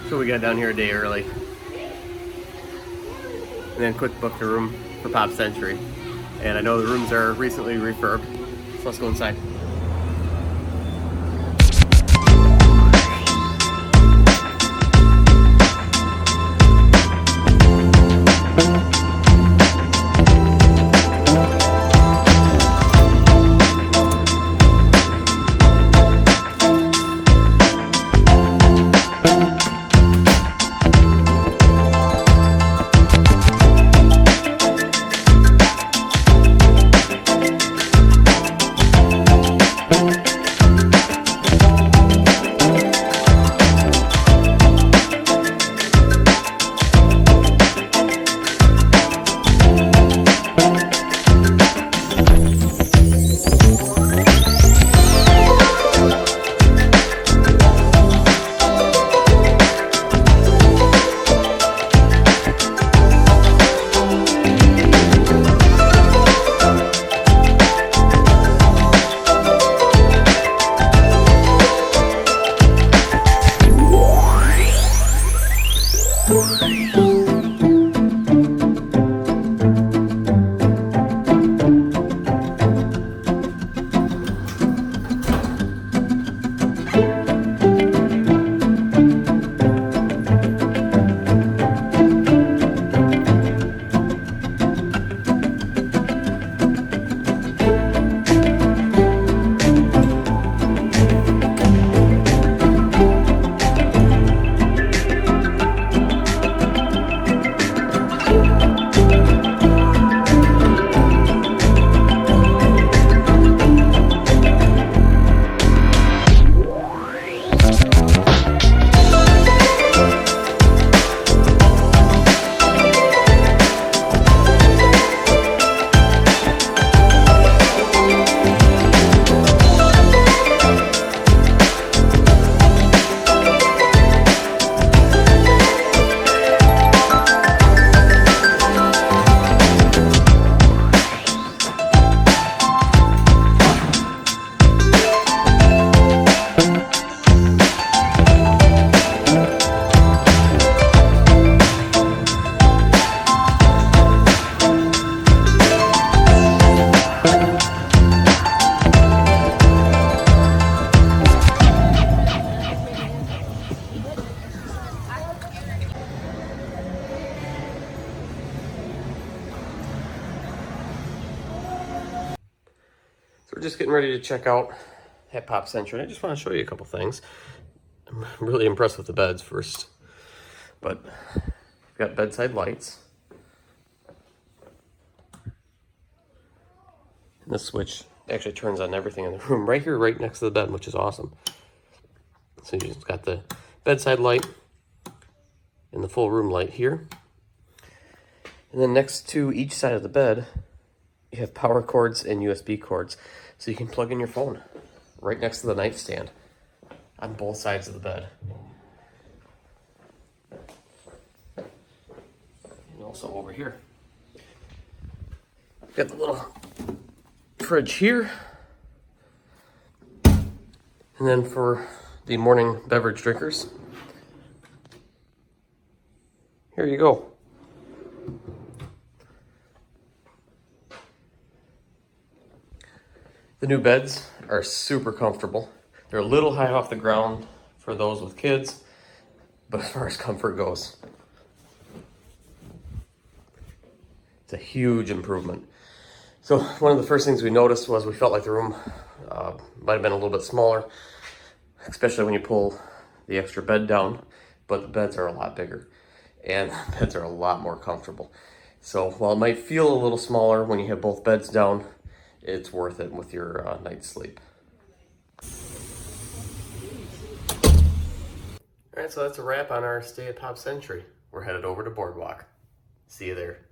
So we got down here a day early. And then quick booked a room for Pop Century. And I know the rooms are recently refurbed. So let's go inside. So we're just getting ready to check out at Pop Century. I just want to show you a couple things. I'm really impressed with the beds first, but we've got bedside lights. And this switch actually turns on everything in the room right here, right next to the bed, which is awesome. So you just got the bedside light and the full room light here. And then next to each side of the bed, you have power cords and USB cords. So you can plug in your phone right next to the nightstand on both sides of the bed. And also over here. We've got the little fridge here. And then for the morning beverage drinkers, here you go. The new beds are super comfortable. They're a little high off the ground for those with kids, but as far as comfort goes, it's a huge improvement. So one of the first things we noticed was we felt like the room might have been a little bit smaller, especially when you pull the extra bed down, but the beds are a lot bigger and beds are a lot more comfortable. So while it might feel a little smaller when you have both beds down, it's worth it with your night's sleep. All right, so that's a wrap on our stay at Pop Century. We're headed over to Boardwalk. See you there.